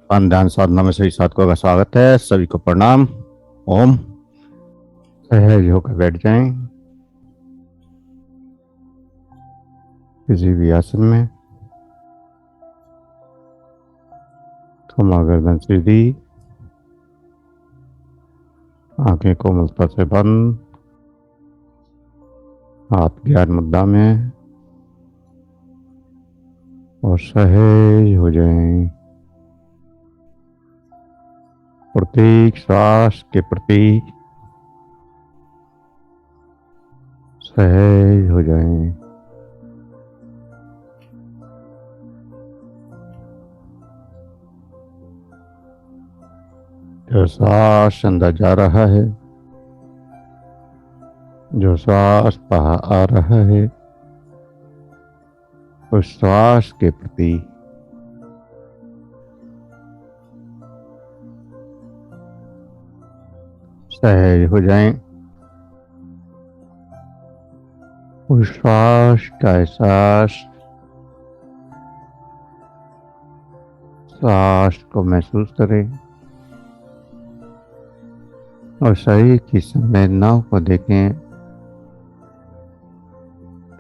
ध्यान साधना में सभी साधकों का स्वागत है। सभी को प्रणाम। ओम। सहज होकर बैठ जाएं किसी भी आसन में। थोड़ा गर्दन सीधी, आंखें कोमलता से बंद, हाथ ज्ञान मुद्रा में और सहज हो जाएं। प्रत्येक श्वास के प्रति सहज हो जाएं। जो श्वास अंदर जा रहा है, जो श्वास बाहर आ रहा है, उस श्वास के प्रति सहज हो जाएं। उस श्वास का एहसास, श्वास को महसूस करें और शरीर की संवेदनाओं को देखें,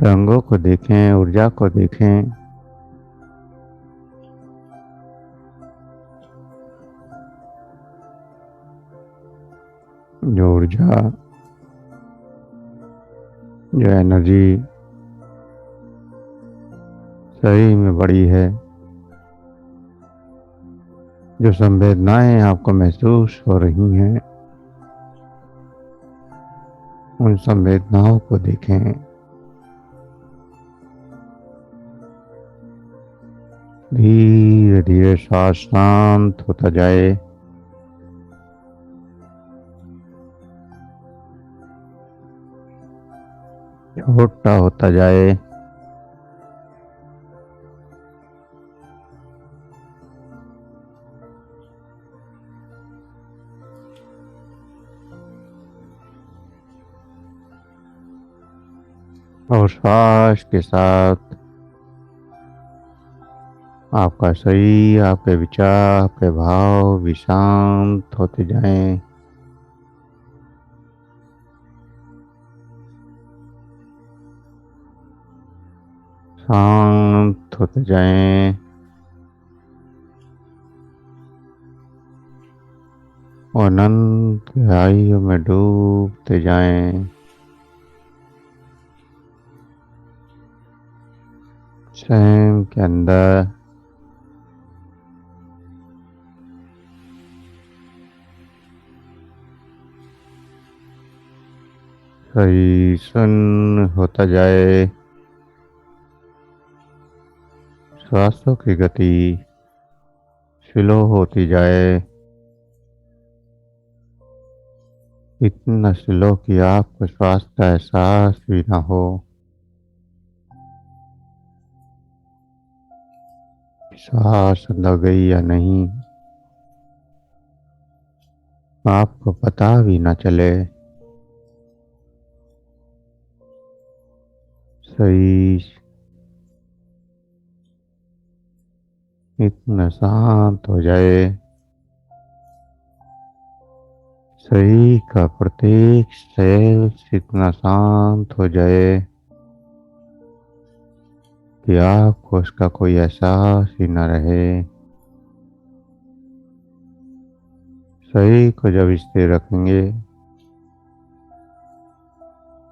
रंगों को देखें, ऊर्जा को देखें। जो ऊर्जा, जो एनर्जी शरीर में बड़ी है, जो संवेदनाएं आपको महसूस हो रही हैं, उन संवेदनाओं को देखें। धीरे धीरे श्वास शांत होता जाए। छोटा होता जाए। और श्वास के साथ आपका शरीर, आपके विचार, आपके भाव भी शांत होते जाएं। शांत होते जाएं और अनंत गहराइयों में डूबते जाएं। स्वयं के अंदर शरीर शून्य होता जाए। श्वासों की गति स्लो होती जाए, इतना स्लो कि आपको श्वास का एहसास भी ना हो। श्वास अंदर गई या नहीं आपको पता भी ना चले। शरीर इतना शांत हो जाए, शरीर का प्रत्येक सेल इतना शांत हो जाए कि आपको उसका कोई एहसास ही न रहे। शरीर को जब स्थिर रखेंगे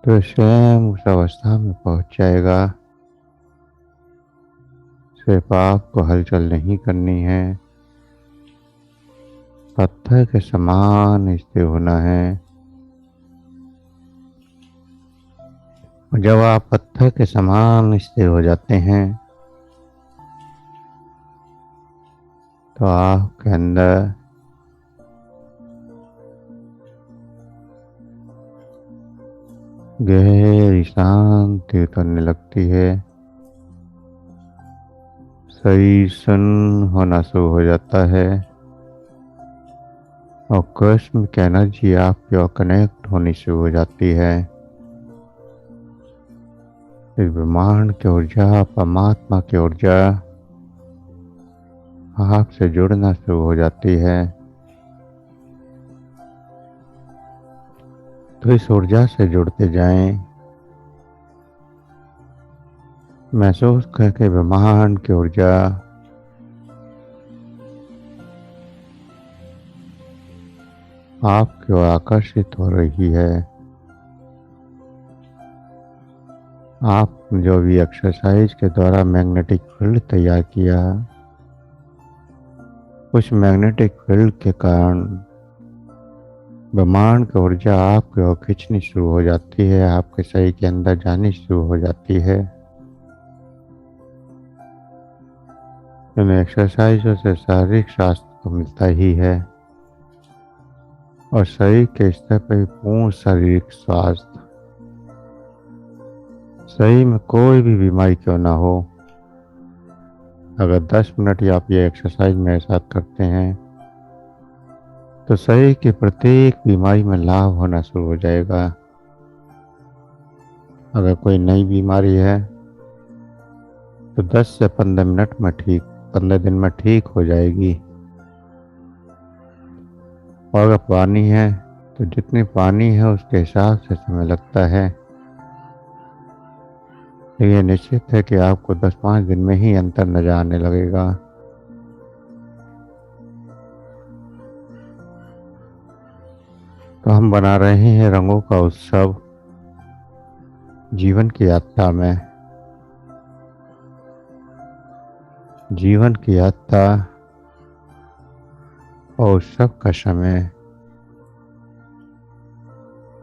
तो स्वयं उस अवस्था में पहुंच जाएगा। सिर्फ आपको हलचल नहीं करनी है, पत्थर के समान स्थिर होना है। जब आप पत्थर के समान स्थिर हो जाते हैं तो आपके अंदर गहरी शांति उतरने लगती है। शरीर शून्य होना शुरू हो जाता है और कॉस्मिक एनर्जी आपकी ओर कनेक्ट होनी शुरू हो जाती है। इस ब्रह्मांड की ऊर्जा, परमात्मा की ऊर्जा आपसे जुड़ना शुरू हो जाती है। तो इस ऊर्जा से जुड़ते जाएं, महसूस करके ब्रह्मांड की ऊर्जा आपकी ओर आकर्षित हो रही है। आप जो भी एक्सरसाइज के द्वारा मैग्नेटिक फील्ड तैयार किया, उस मैग्नेटिक फील्ड के कारण ब्रह्मांड की ऊर्जा आपकी ओर खींचनी शुरू हो जाती है, आपके शरीर के अंदर जानी शुरू हो जाती है। इन एक्सरसाइजों से शारीरिक स्वास्थ्य तो मिलता ही है और शरीर के स्तर पर पूर्ण शारीरिक स्वास्थ्य। शरीर में कोई भी बीमारी क्यों ना हो, अगर 10 मिनट या आप ये एक्सरसाइज मेरे साथ करते हैं तो शरीर की प्रत्येक बीमारी में लाभ होना शुरू हो जाएगा। अगर कोई नई बीमारी है तो 10 से 15 मिनट में 15 दिन में ठीक हो जाएगी। और अगर पानी है तो जितनी पानी है उसके हिसाब से समय लगता है। ये निश्चित है कि आपको 10-5 दिन में ही अंतर नजर आने लगेगा। तो हम बना रहे हैं रंगों का उत्सव जीवन की यात्रा में। जीवन की यात्रा और उत्सव का समय।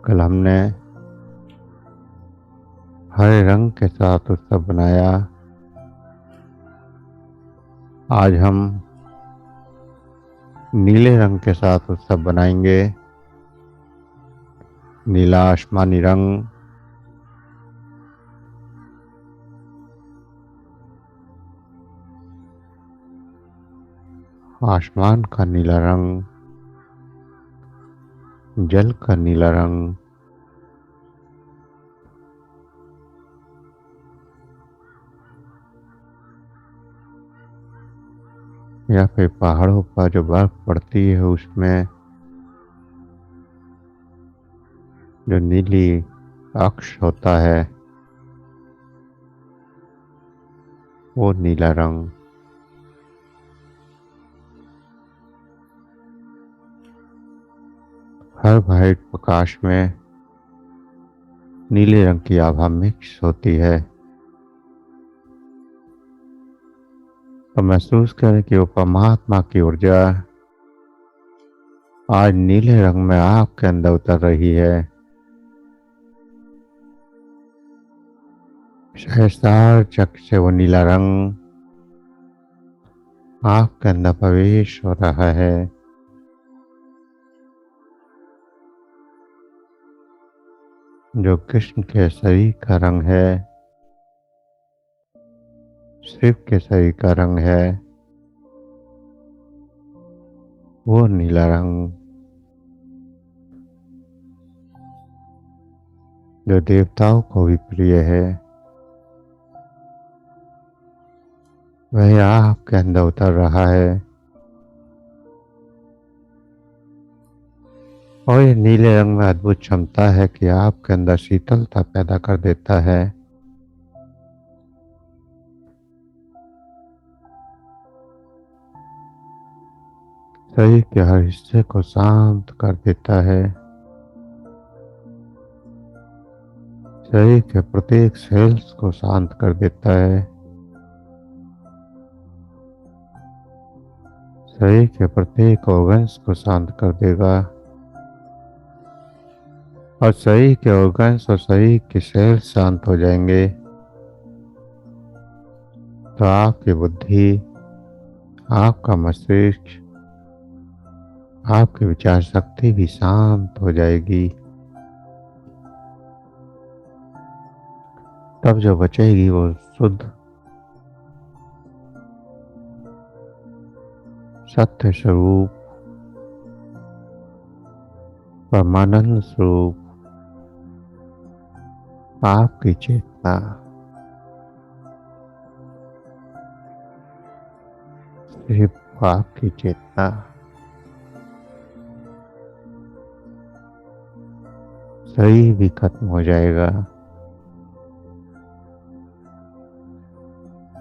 कल हमने हरे रंग के साथ उत्सव बनाया, आज हम नीले रंग के साथ उत्सव बनाएंगे। नीला आसमानी रंग, आसमान का नीला रंग, जल का नीला रंग, या फिर पहाड़ों पर जो बर्फ पड़ती है उसमें जो नीली अक्ष होता है वो नीला रंग। हर व्हाइट प्रकाश में नीले रंग की आभा मिक्स होती है। तो महसूस करें कि वो परमात्मा की ऊर्जा आज नीले रंग में आपके अंदर उतर रही है। सहस्त्रार चक्र से वो नीला रंग आपके अंदर प्रवेश हो रहा है। जो कृष्ण के शरीर का रंग है, शिव के शरीर का रंग है, वो नीला रंग। जो देवताओं को भी प्रिय है, वह आपके अंदर उतर रहा है। और ये नीले रंग में अद्भुत क्षमता है कि आपके अंदर शीतलता पैदा कर देता है। शरीर के हर हिस्से को शांत कर देता है। शरीर के प्रत्येक सेल्स को शांत कर देता है। शरीर के प्रत्येक ऑर्गन्स को शांत कर देगा। और शरीर के ऑर्गन्स और शरीर के सेल्स शांत हो जाएंगे तो आपकी बुद्धि, आपका मस्तिष्क, आपकी विचार शक्ति भी शांत हो जाएगी। तब जो बचेगी वो शुद्ध सत्य स्वरूप, परमानंद स्वरूप, आपकी चेतना। सिर्फ वो आपकी चेतना शरीर भी खत्म हो जाएगा,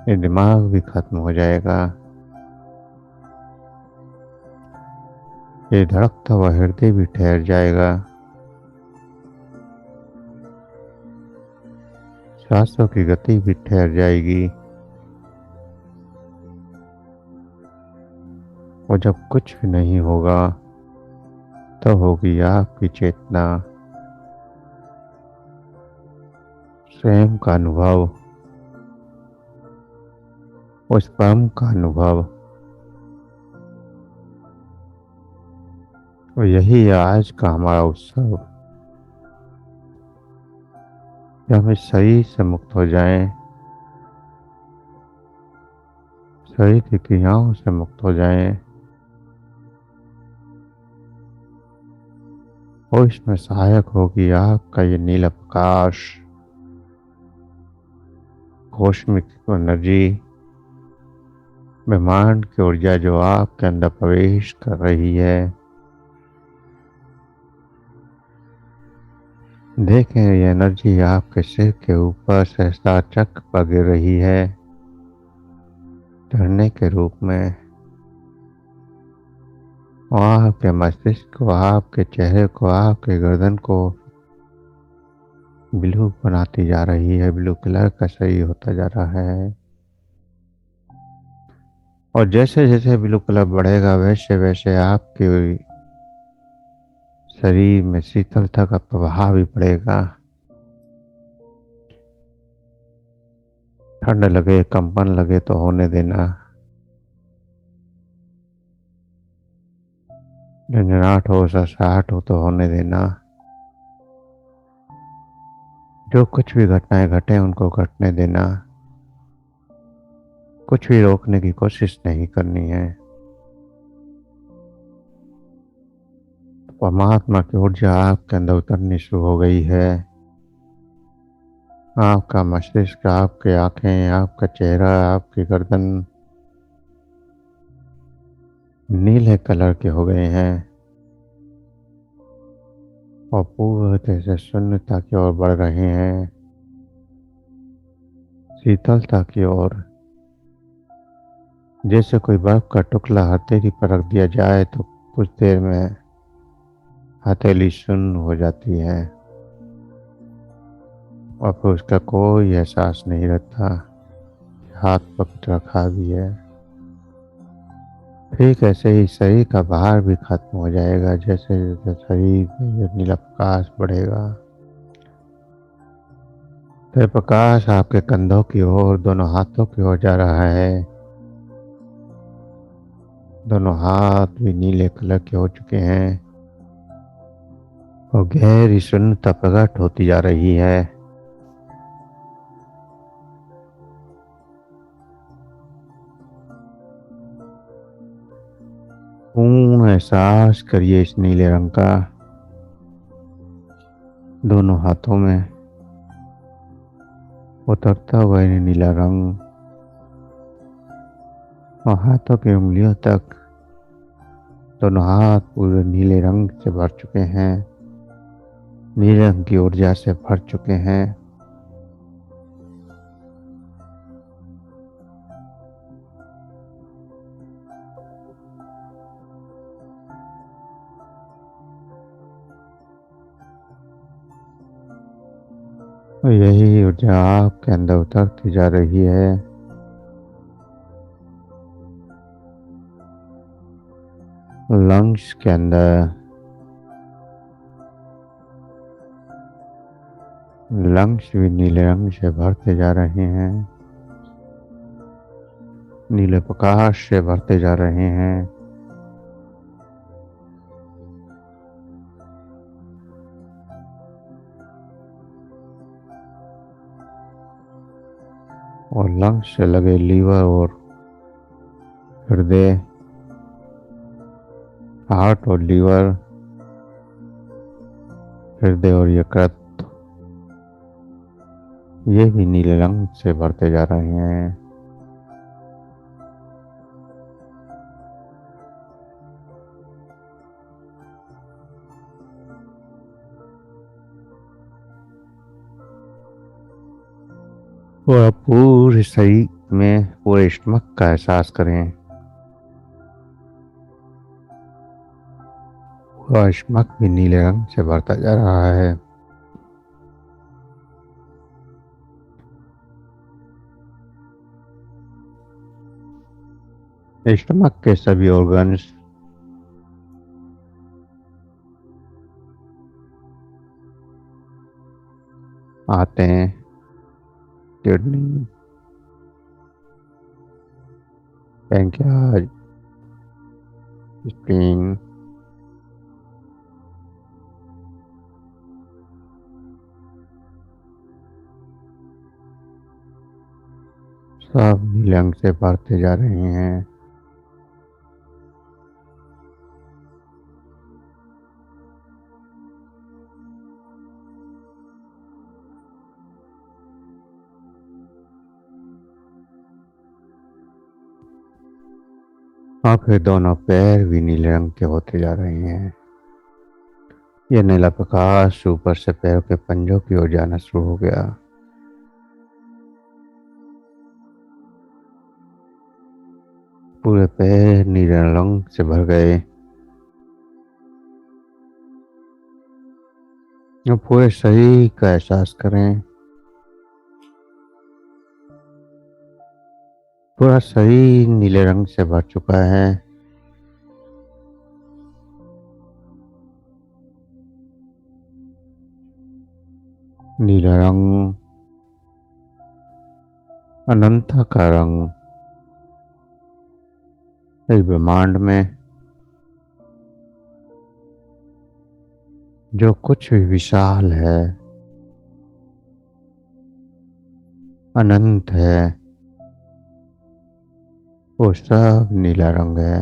ये दिमाग भी खत्म हो जाएगा, ये धड़कता हुआ हृदय भी ठहर जाएगा, सांसों की गति भी ठहर जाएगी। और जब कुछ भी नहीं होगा तो होगी आपकी चेतना, स्वयं का अनुभव, उस परम का अनुभव। और यही है आज का हमारा उत्सव, कि हम इस शरीर से मुक्त हो जाएं, शरीर की क्रियाओं से मुक्त हो जाएं, और इसमें सहायक होगी आपका ये नीला प्रकाश, कॉस्मिक एनर्जी, ब्रह्मांड की ऊर्जा जो आपके अंदर प्रवेश कर रही है। देखें ये एनर्जी आपके सिर के ऊपर सहस्त्रार चक्र पर गिर रही है, झरने के रूप में। और आपके मस्तिष्क को, आपके चेहरे को, आपके गर्दन को ब्लू बनाती जा रही है, ब्लू कलर का शरीर होता जा रहा है। और जैसे जैसे ब्लू कलर बढ़ेगा वैसे वैसे आपके शरीर में शीतलता का प्रभाव भी बढ़ेगा। ठंड लगे, कंपन लगे तो होने देना, झंझनाहट हो, ससाहट हो तो होने देना। जो कुछ भी घटनाएं घटे उनको घटने देना, कुछ भी रोकने की कोशिश नहीं करनी है। परमात्मा की ऊर्जा आपके अंदर उतरनी शुरू हो गई है। आपका मस्तिष्क, आपके आंखें, आपका चेहरा, आपकी गर्दन नीले कलर के हो गए हैं और पूरी तरह से शून्यता की ओर बढ़ रहे हैं, शीतलता की ओर। जैसे कोई बर्फ का टुकड़ा हथेली पर रख दिया जाए तो कुछ देर में हथेली शून्य हो जाती है और फिर उसका कोई एहसास नहीं रहता, हाथ पकड़ रखा भी है। ठीक ऐसे ही शरीर का भार भी खत्म हो जाएगा, जैसे जैसे शरीर में नीला प्रकाश बढ़ेगा। फिर प्रकाश आपके कंधों की ओर, दोनों हाथों की ओर जा रहा है। दोनों हाथ भी नीले कलर के हो चुके हैं और गहरी शून्यता प्रकट होती जा रही है। पूर्ण एहसास करिए इस नीले रंग का दोनों हाथों में उतरता हुआ ये नीला रंग, और हाथों की उंगलियों तक दोनों हाथ पूरे नीले रंग से भर चुके हैं, नीले रंग की ऊर्जा से भर चुके हैं। और यही ऊर्जा आपके अंदर उतरती जा रही है। लंग्स के अंदर, लंग्स भी नीले रंग से भरते जा रहे हैं, नीले प्रकाश से भरते जा रहे हैं। और लंग्स से लगे लीवर और हृदय, हार्ट और लीवर, हृदय और यकृत, ये भी नीले रंग से भरते जा रहे हैं। और आप पूरे शरीर में पूरे स्टमक का एहसास करें। पूरा स्टमक भी नीले रंग से भरता जा रहा है। स्टमक के सभी ऑर्गन्स आते हैं। किडनी, पैंक्रियाज, स्प्लीन, सब नीले रंग से भरते जा रहे हैं। और फिर दोनों पैर भी नीले रंग के होते जा रहे हैं। यह नीला प्रकाश ऊपर से पैरों के पंजों की ओर जाना शुरू हो गया। पूरे पैर नीले रंग से भर गए। और पूरे शरीर का एहसास करें। पूरा शरीर नीले रंग से भर चुका है। नीला रंग अनंतता का रंग। इस ब्रह्मांड में जो कुछ भी विशाल है, अनंत है, वो सब नीला रंग है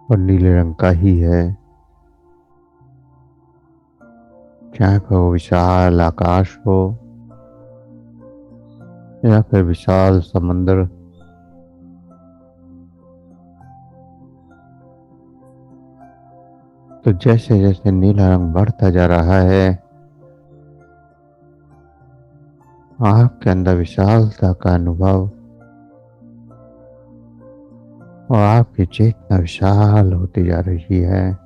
और नीले रंग का ही है। चाहे वो विशाल आकाश हो या फिर विशाल समुद्र, तो जैसे जैसे नीला रंग बढ़ता जा रहा है, आपके अंदर विशालता का अनुभव और आपकी चेतना विशाल होती जा रही है।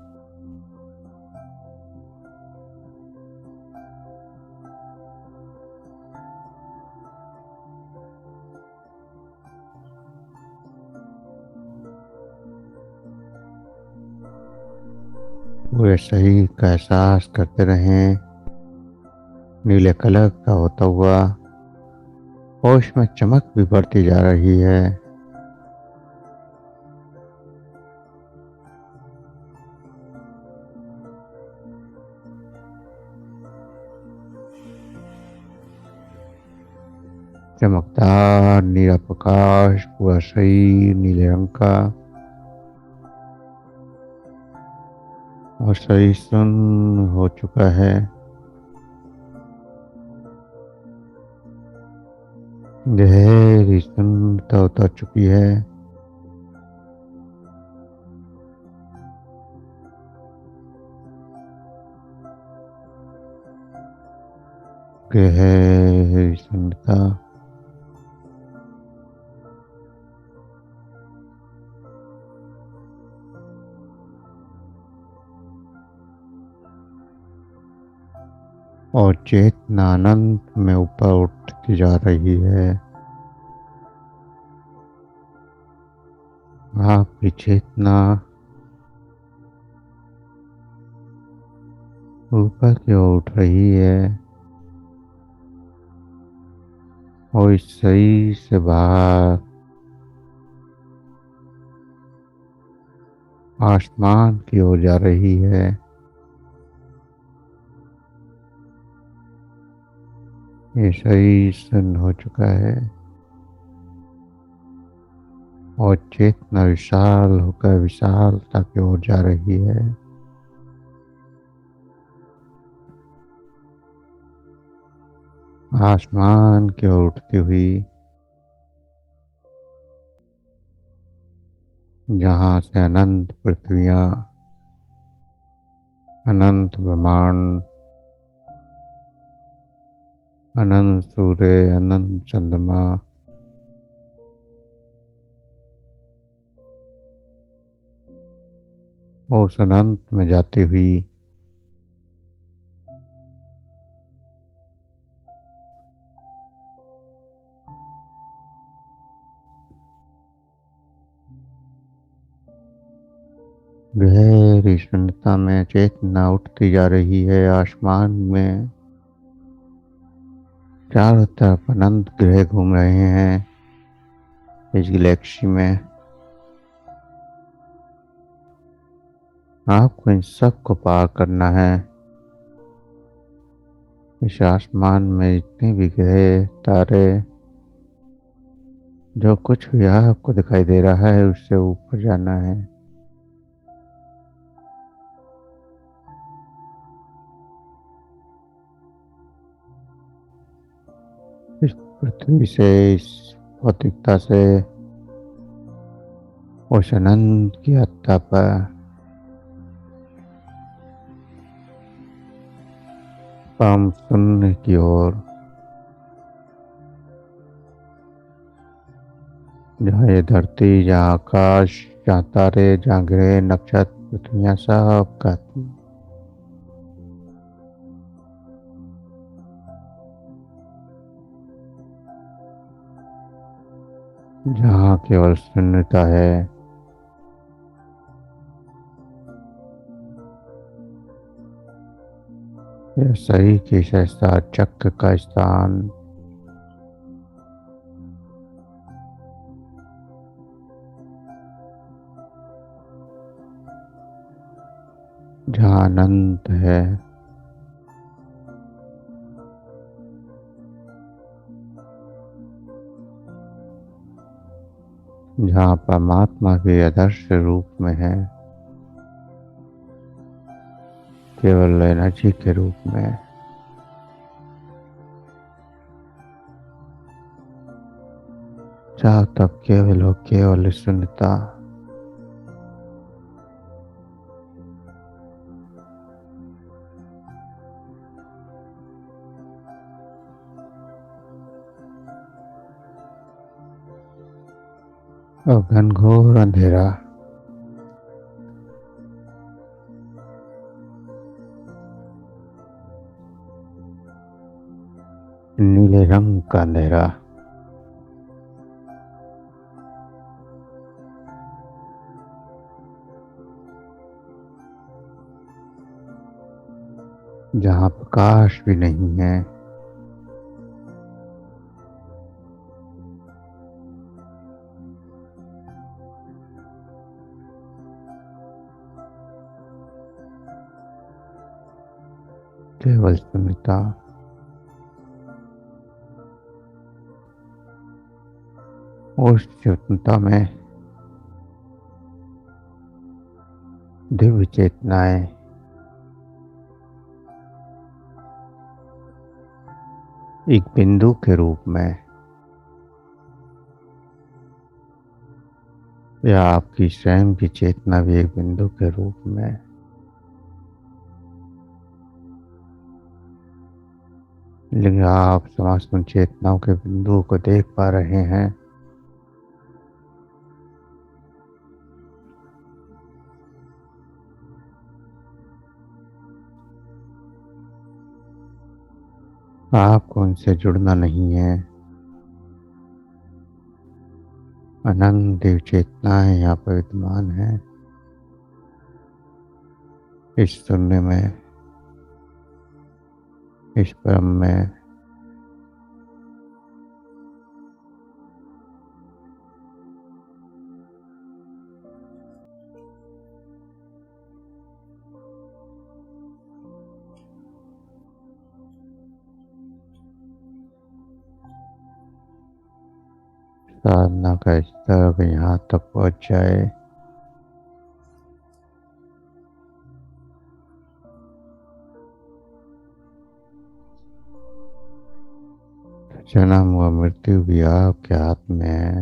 पूरे शरीर का एहसास करते रहें नीले कलर का होता हुआ, और इसमें चमक भी बढ़ती जा रही है। चमकदार नीला प्रकाश पूरा शरीर नीले रंग का, और शरीर सुन्न हो चुका है। गहरी सुन्नता उतर चुकी है। गहरी सुन्नता और चेतना अनंत में ऊपर उठती जा रही है। आपकी चेतना ऊपर की ओर उठ रही है और इस शरीर से बाहर आसमान की ओर जा रही है। ये शरीर सुन्न हो चुका है और चेतना विशाल होकर विशालता की ओर जा रही है। आसमान की ओर उठती हुई, जहाँ से अनंत पृथ्वियाँ, अनंत ब्रह्मांड, अनंत सूर्य, अनंत चंद्रमा, उस अनंत में जाती हुई गहरी शून्यता में चेतना उठती जा रही है। आसमान में चारों तरफ अनंत ग्रह घूम रहे हैं इस गैलेक्सी में। आपको इन सब को पार करना है। इस आसमान में जितने भी ग्रह तारे, जो कुछ भी आपको दिखाई दे रहा है, उससे ऊपर जाना है। इस पृथ्वी से, इस भौतिकता से उस अनंत की यात्रा पर परम शून्य की ओर, जहाँ ये धरती, जहाँ आकाश, जहाँ तारे, जहाँ ग्रह, नक्षत्र, पृथ्वियाँ सब का, जहाँ केवल शून्यता है। यह सही की सहसा चक्र का स्थान, जहाँ अनंत है। जहाँ परमात्मा के आदर्श रूप में है, केवल एनर्जी के रूप में। जहाँ तक केवल हो, केवल शून्यता। और घनघोर अंधेरा, नीले रंग का अंधेरा, जहाँ प्रकाश भी नहीं है। केवल शून्यता। उस शून्यता में दिव्य चेतनाएं एक बिंदु के रूप में, या आपकी स्वयं की चेतना भी एक बिंदु के रूप में, लेकिन आप समस्त उन चेतनाओं के बिंदुओं को देख पा रहे हैं। आपको उनसे जुड़ना नहीं है। अनंत दिव्य चेतनाएं यहाँ पर विद्यमान है इस शून्य में, इस परम में। साधना का स्तर यहाँ तक पहुँच जाए, जन्म व मृत्यु भी आपके हाथ में है।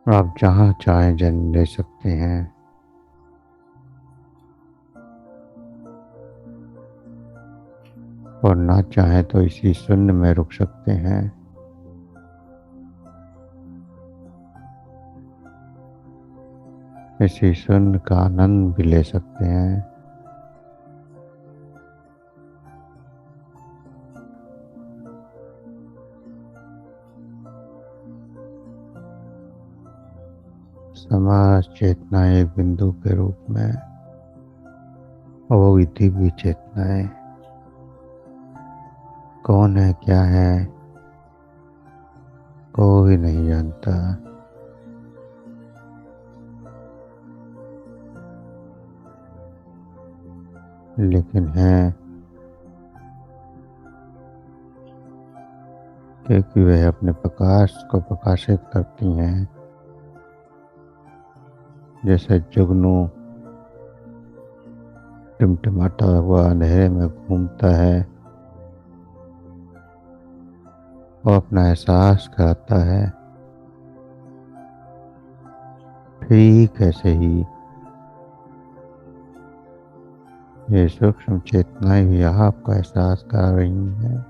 आप जहाँ चाहें जन्म ले सकते हैं। और ना चाहें तो इसी शून्य में रुक सकते हैं। इसी शून्य का आनंद भी ले सकते हैं। समस्त चेतना एक बिंदु के रूप में, वो भी दिव्य चेतनाएं, कौन है क्या है कोई नहीं जानता, लेकिन है क्योंकि वह अपने प्रकाश को प्रकाशित करती हैं। जैसे जुगनू टिमटिमाता हुआ अंधेरे में घूमता है, वो अपना एहसास कराता है, ठीक ऐसे ही ये सूक्ष्म चेतनाएं भी आपका एहसास कर रही हैं।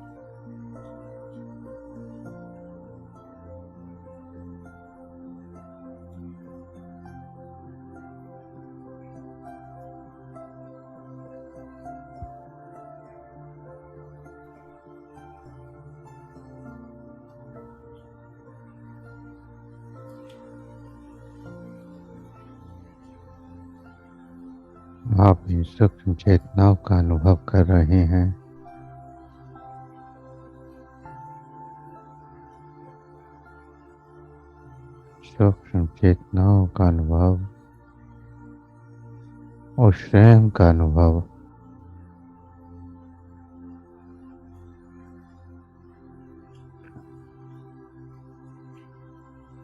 आप इन सूक्ष्म चेतनाओं का अनुभव कर रहे हैं। सूक्ष्म चेतनाओं का अनुभव और स्वयं का अनुभव,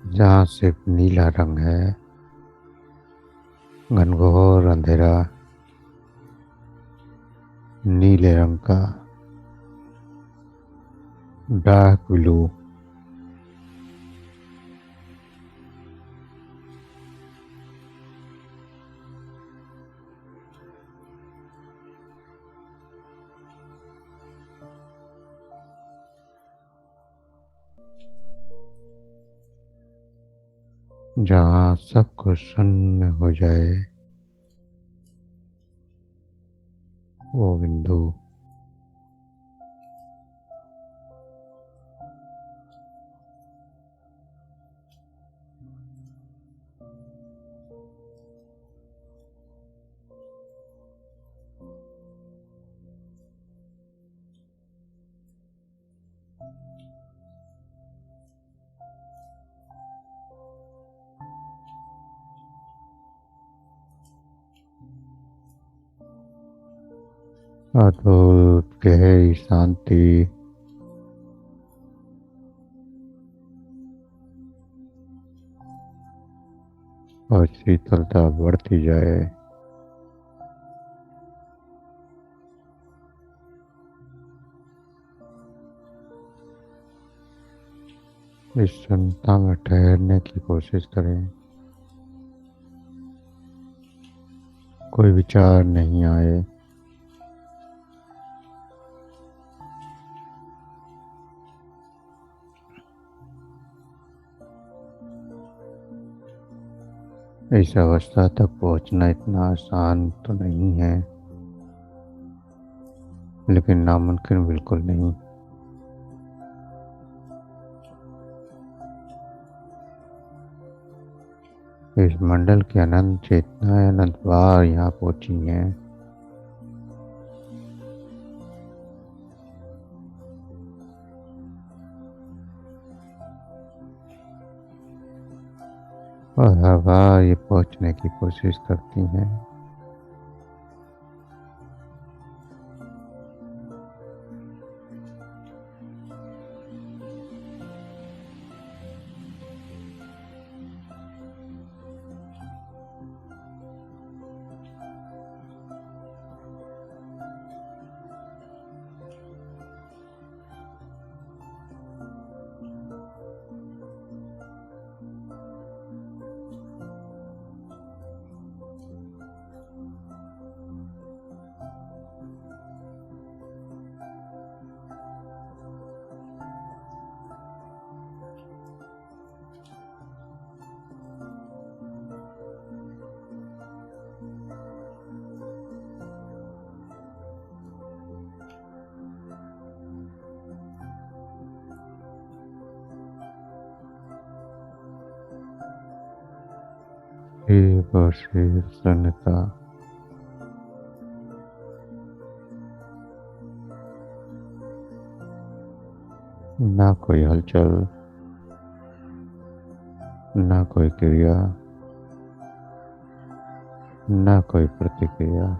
जहाँ सिर्फ नीला रंग है, घनघोर अंधेरा नीले रंग का, डार्क ब्लू, जहाँ सब कुछ शून्य हो जाए, वो बिंदु। अद्भुत गहरी शांति और शीतलता बढ़ती जाए। इस शून्यता में ठहरने की कोशिश करें। कोई विचार नहीं आए, इस अवस्था तक पहुंचना इतना आसान तो नहीं है, लेकिन नामुमकिन बिल्कुल नहीं। इस मंडल की अनंत चेतनाएं अनंत बार यहाँ पहुंची हैं। और हर बार ये पहुंचने की कोशिश करती हैं। एक और से प्रसन्नता, ना कोई हलचल, ना कोई क्रिया, ना कोई प्रतिक्रिया।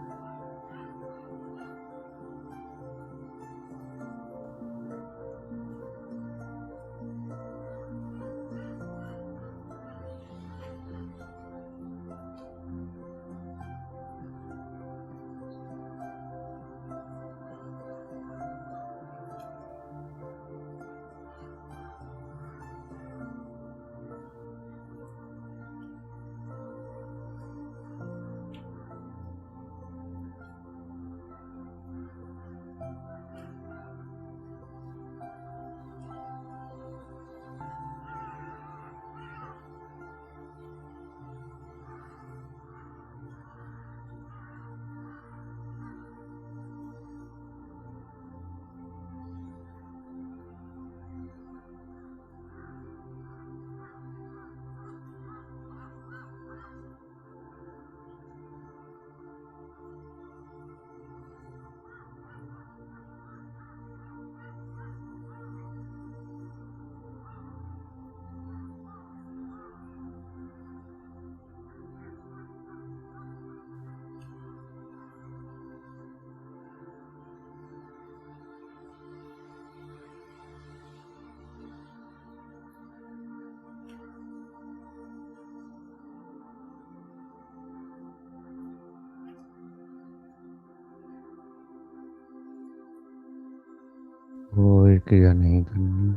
कोई क्रिया नहीं करनी,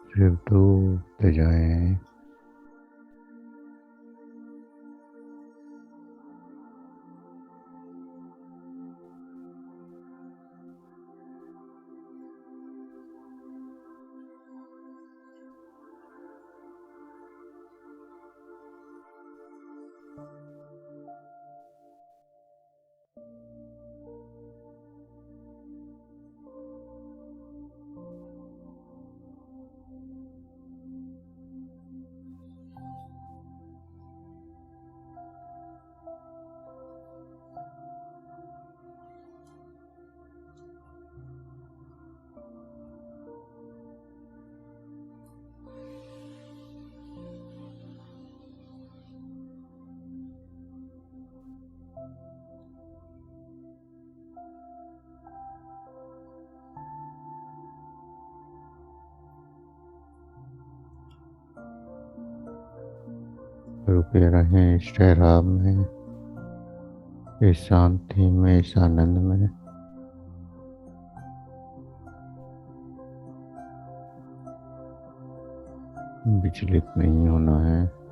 सिर्फ डूबते जाएं। रुके रहें इस ठहराव में, इस शांति में, इस आनंद में। विचलित नहीं होना है।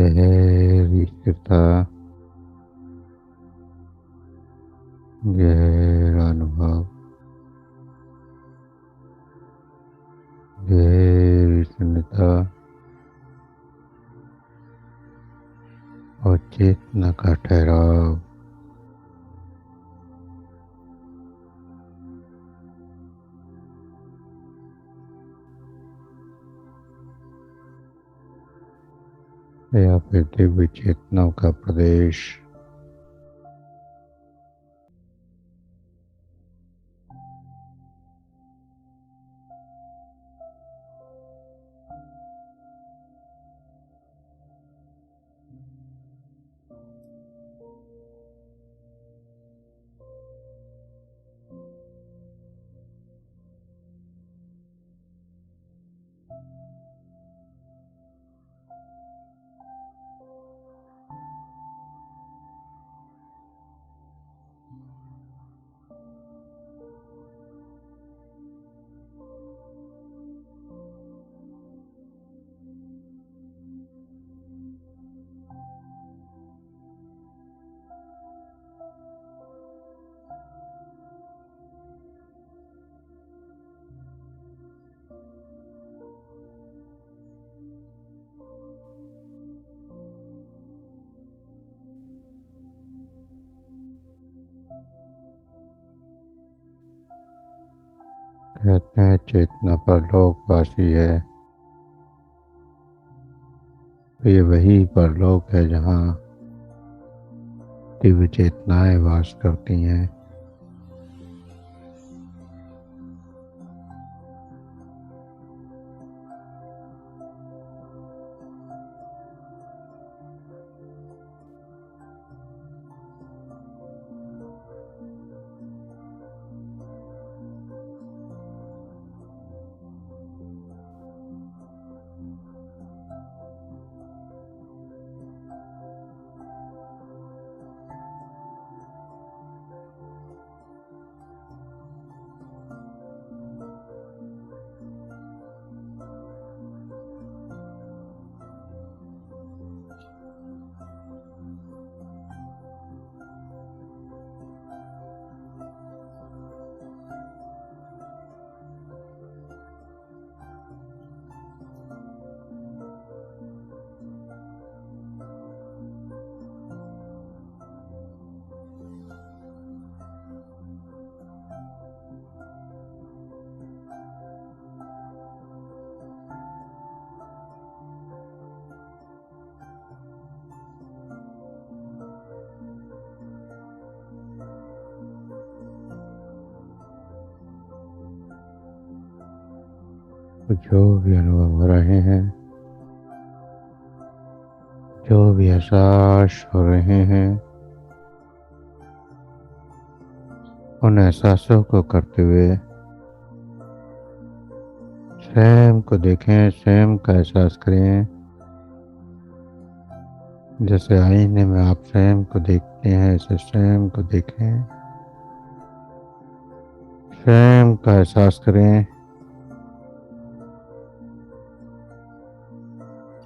गहरी स्थिरता, गहरा अनुभव, गहरी शून्यता और चेतना का ठहराव। या फिर दिव्य चेतनाओं का प्रदेश। कहते हैं चेतना परलोकवासी है, तो ये वही परलोक है जहाँ दिव्य चेतनाएं वास करती हैं। तो जो भी अनुभव हो रहे हैं, जो भी एहसास हो रहे हैं, उन एहसासों को करते हुए स्वयं को देखें, स्वयं का एहसास करें। जैसे आईने में आप स्वयं को देखते हैं, ऐसे स्वयं को देखें, स्वयं का एहसास करें,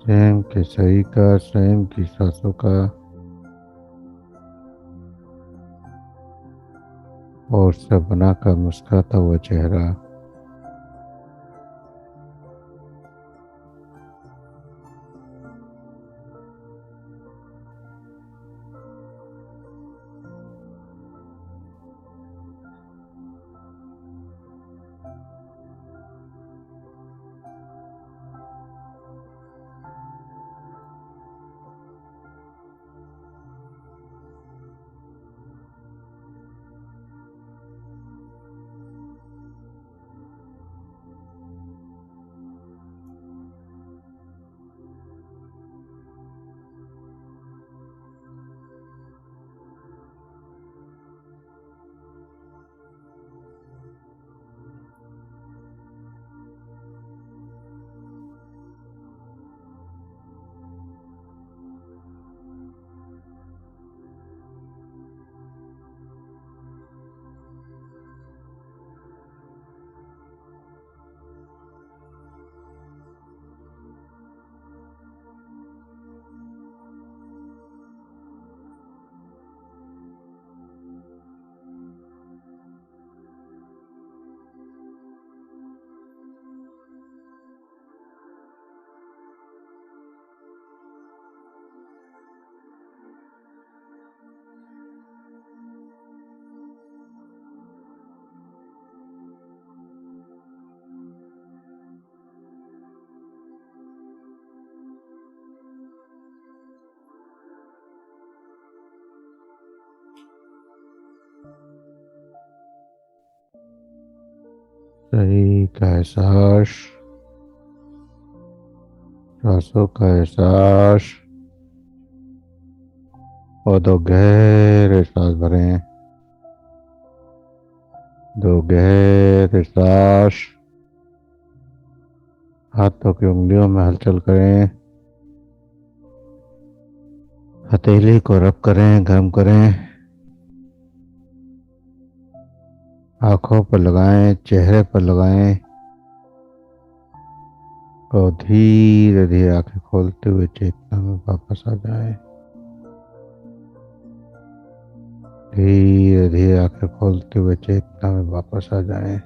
स्वयं के शरीर का, स्वयं की सांसों का, और सब बनाकर मुस्कुराता हुआ चेहरा। शरीर का एहसास, सांसों का एहसास। और दो गहरे सांस भरें, दो गहरे सांस। हाथों की उंगलियों में हलचल करें, हथेली को रब करें, गर्म करें। आंखों पर लगाएं, चेहरे पर लगाएं और धीरे धीरे आंखें खोलते हुए चेतना में वापस आ जाएं। धीरे धीरे आंखें खोलते हुए चेतना में वापस आ जाएं।